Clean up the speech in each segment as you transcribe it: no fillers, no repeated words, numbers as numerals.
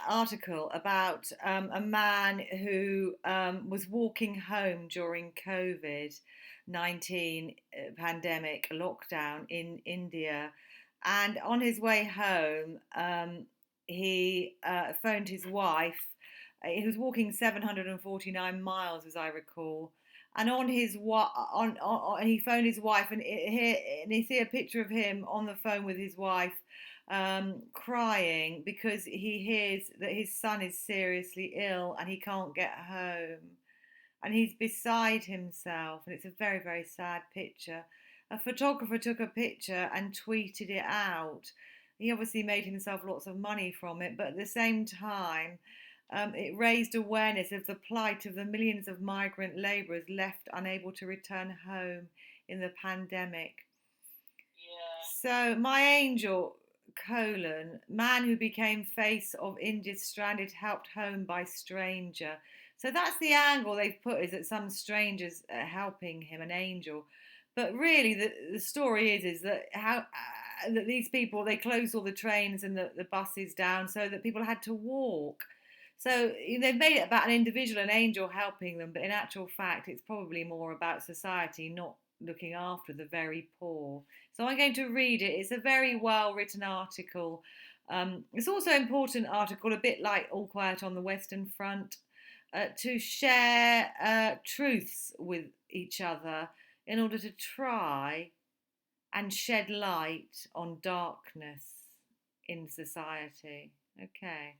article about a man who was walking home during COVID-19 pandemic lockdown in India, and on his way home, he phoned his wife. He was walking 749 miles, as I recall. And he phoned his wife, and he see a picture of him on the phone with his wife, crying because he hears that his son is seriously ill and he can't get home. And he's beside himself, and it's a very, very sad picture. A photographer took a picture and tweeted it out. He obviously made himself lots of money from it, but at the same time, it raised awareness of the plight of the millions of migrant labourers left unable to return home in the pandemic. Yeah. So, my angel, man who became face of India's stranded, helped home by stranger. So that's the angle they've put, is that some strangers are helping him, an angel. But really, the story is that how that these people, they closed all the trains and the buses down so that people had to walk. So they've made it about an individual, an angel helping them, but in actual fact, it's probably more about society not looking after the very poor. So I'm going to read it. It's a very well written article. It's also an important article, a bit like All Quiet on the Western Front, to share truths with each other in order to try and shed light on darkness in society. Okay.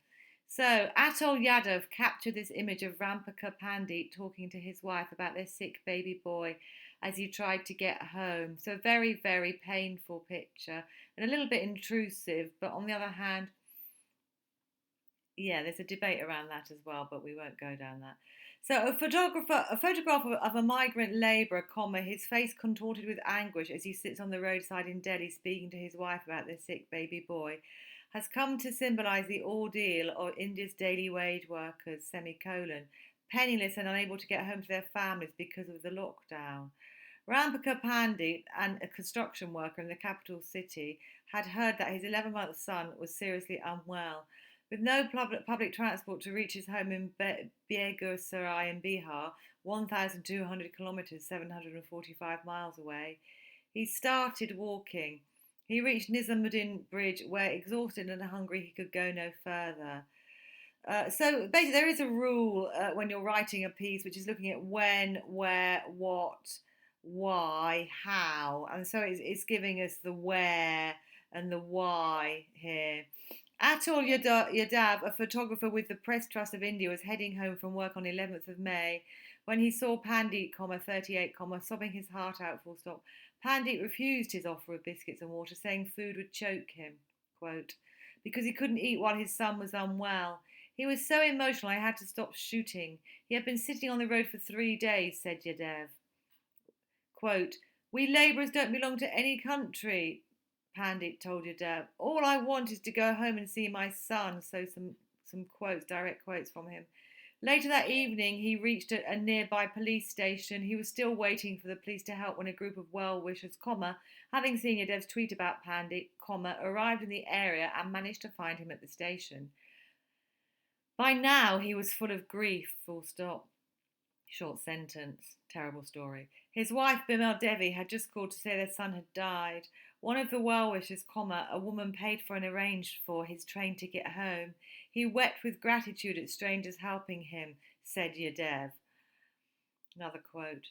So Atul Yadav captured this image of Rampaka Pandit talking to his wife about their sick baby boy as he tried to get home. So very, very painful picture and a little bit intrusive, but on the other hand, yeah, there's a debate around that as well, but we won't go down that. So a photograph of a migrant labourer, his face contorted with anguish as he sits on the roadside in Delhi speaking to his wife about their sick baby boy, has come to symbolise the ordeal of India's daily wage workers, penniless and unable to get home to their families because of the lockdown. Rampaka Pandit, and a construction worker in the capital city, had heard that his 11-month son was seriously unwell. With no public transport to reach his home in Begusarai in Bihar, 1,200 kilometres, 745 miles away, he started walking. He reached Nizamuddin Bridge, where, exhausted and hungry, he could go no further. So basically, there is a rule when you're writing a piece, which is looking at when, where, what, why, how, and so it's giving us the where and the why here. Atul Yadav, a photographer with the Press Trust of India, was heading home from work on 11th of May when he saw Pandit, 38, sobbing his heart out, full stop. Pandit refused his offer of biscuits and water, saying food would choke him, quote, because he couldn't eat while his son was unwell. He was so emotional I had to stop shooting. He had been sitting on the road for 3 days, said Yadav. Quote, we labourers don't belong to any country, Pandit told Yadav. All I want is to go home and see my son. So some quotes, direct quotes from him. Later that evening, he reached a nearby police station. He was still waiting for the police to help when a group of well-wishers, having seen Yadav's tweet about Pandit, arrived in the area and managed to find him at the station. By now, he was full of grief, full stop. Short sentence, terrible story. His wife, Bimal Devi, had just called to say their son had died. One of the well-wishers, a woman paid for and arranged for his train ticket home. He wept with gratitude at strangers helping him, said Yadav. Another quote.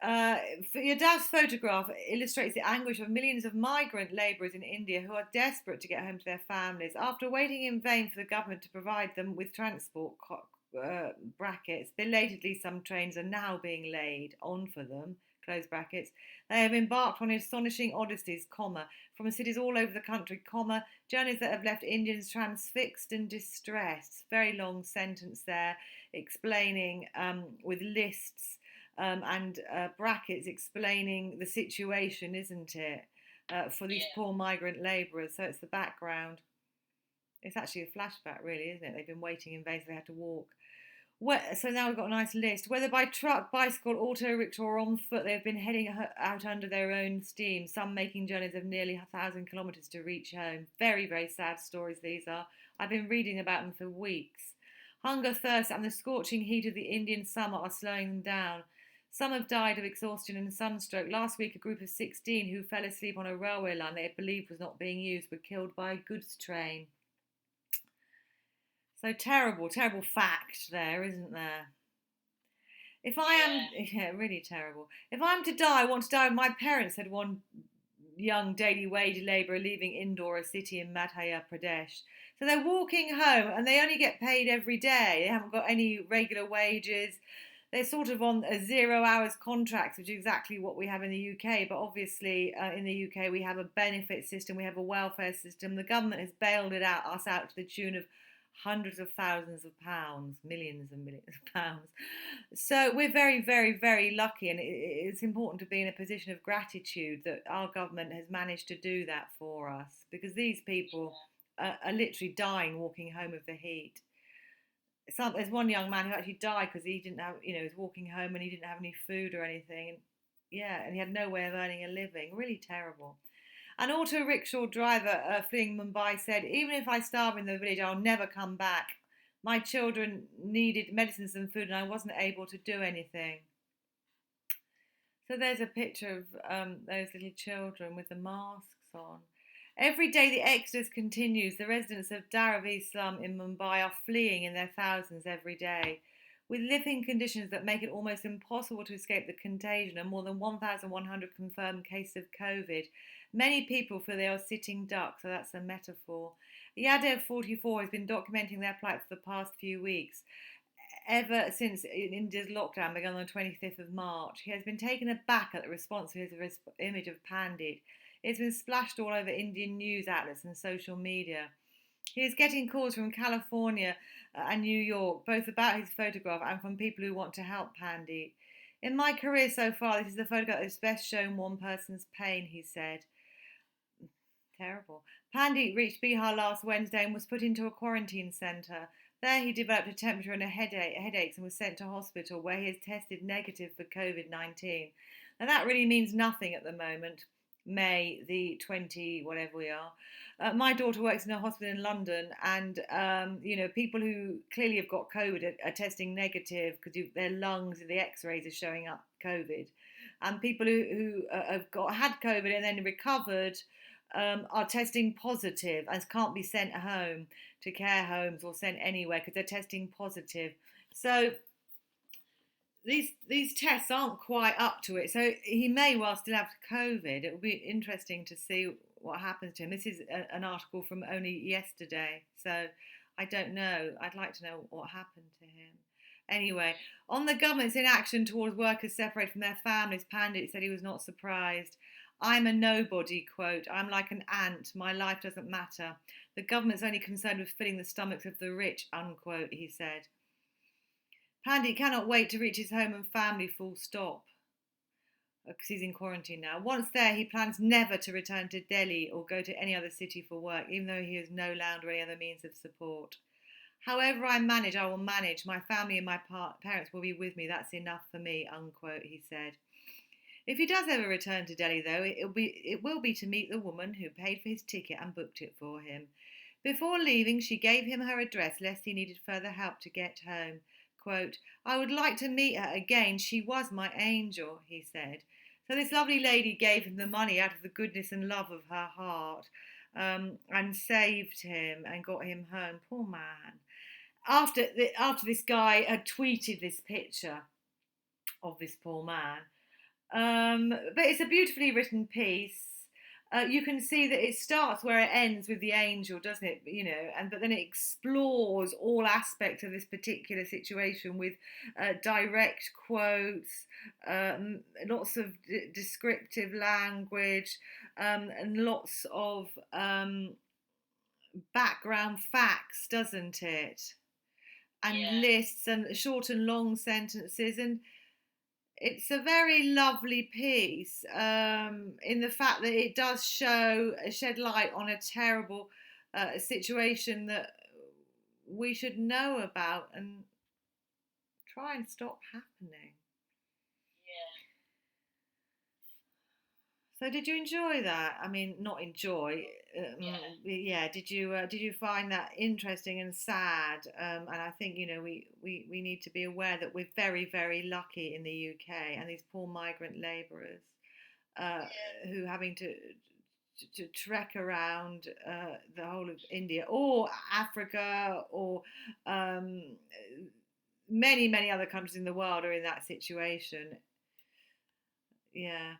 Yadav's photograph illustrates the anguish of millions of migrant labourers in India who are desperate to get home to their families. After waiting in vain for the government to provide them with transport, belatedly some trains are now being laid on for them, close brackets. They have embarked on astonishing odysseys, from cities all over the country, journeys that have left Indians transfixed and distressed. Very long sentence there, explaining with lists and brackets, explaining the situation, isn't it, for these poor migrant labourers. So it's the background. It's actually a flashback, really, isn't it? They've been waiting in vain, so they had to walk. So now we've got a nice list. Whether by truck, bicycle, auto rickshaw, or on foot, they have been heading out under their own steam, some making journeys of nearly 1,000 kilometres to reach home. Very, very sad stories these are. I've been reading about them for weeks. Hunger, thirst, and the scorching heat of the Indian summer are slowing them down. Some have died of exhaustion and sunstroke. Last week, a group of 16 who fell asleep on a railway line they believed was not being used were killed by a goods train. So terrible, terrible fact there, isn't there? If I am, Yeah. yeah, really terrible. If I'm to die, I want to die with my parents, said one young daily wage labourer leaving Indore, a city in Madhya Pradesh. So they're walking home and they only get paid every day. They haven't got any regular wages. They're sort of on a 0 hours contracts, which is exactly what we have in the UK. But obviously, in the UK, we have a benefit system, we have a welfare system. The government has bailed us out to the tune of hundreds of thousands of pounds, millions and millions of pounds. So we're very, very, very lucky, and it's important to be in a position of gratitude that our government has managed to do that for us, because these people are literally dying walking home with the heat. There's one young man who actually died because he didn't have, he was walking home and he didn't have any food or anything, and yeah, and he had no way of earning a living. Really terrible. An auto rickshaw driver fleeing Mumbai said, "Even if I starve in the village, I'll never come back. My children needed medicines and food, and I wasn't able to do anything." So there's a picture of those little children with the masks on. Every day the exodus continues. The residents of Dharavi slum in Mumbai are fleeing in their thousands every day, with living conditions that make it almost impossible to escape the contagion and more than 1,100 confirmed cases of COVID. Many people feel they are sitting ducks, so that's a metaphor. Yadev, 44, has been documenting their plight for the past few weeks. Ever since India's lockdown began on the 25th of March, he has been taken aback at the response to his image of Pandit. It's been splashed all over Indian news outlets and social media. He is getting calls from California and New York, both about his photograph and from people who want to help Pandit. "In my career so far, this is the photograph that's best shown one person's pain," he said. Terrible. Pandit reached Bihar last Wednesday and was put into a quarantine centre. There he developed a temperature and headaches and was sent to hospital, where he has tested negative for COVID-19. Now that really means nothing at the moment, May the 20, whatever we are. My daughter works in a hospital in London, and people who clearly have got COVID are testing negative because their lungs and the X-rays are showing up COVID, and people who have had COVID and then recovered are testing positive and can't be sent home to care homes or sent anywhere because they're testing positive. So these tests aren't quite up to it. So he may well still have COVID. It will be interesting to see what happens to him. This is an article from only yesterday, so I don't know. I'd like to know what happened to him. Anyway, on the government's inaction towards workers separated from their families, Pandit said he was not surprised. "I'm a nobody," quote, "I'm like an ant, my life doesn't matter. The government's only concerned with filling the stomachs of the rich," unquote, he said. Pandit cannot wait to reach his home and family, full stop, because he's in quarantine now. Once there, he plans never to return to Delhi or go to any other city for work, even though he has no land or any other means of support. "However I manage, I will manage. My family and my parents will be with me. That's enough for me," unquote, he said. If he does ever return to Delhi, though, it will be to meet the woman who paid for his ticket and booked it for him. Before leaving, she gave him her address lest he needed further help to get home. Quote, "I would like to meet her again. She was my angel," he said. So this lovely lady gave him the money out of the goodness and love of her heart, and saved him and got him home. Poor man. After this guy had tweeted this picture of this poor man, but it's a beautifully written piece. You can see that it starts where it ends with the angel, doesn't it? But then it explores all aspects of this particular situation with direct quotes, lots of descriptive language, and lots of background facts, doesn't it? And Yeah. lists and short and long sentences, and it's a very lovely piece, in the fact that it does shed light on a terrible situation that we should know about and try and stop happening. Yeah. So did you enjoy that? I mean, not enjoy. Yeah. Yeah. Did you find that interesting and sad? And I think we need to be aware that we're very lucky in the UK, and these poor migrant labourers uh, Yeah. who having to trek around the whole of India or Africa or um, many other countries in the world are in that situation. Yeah.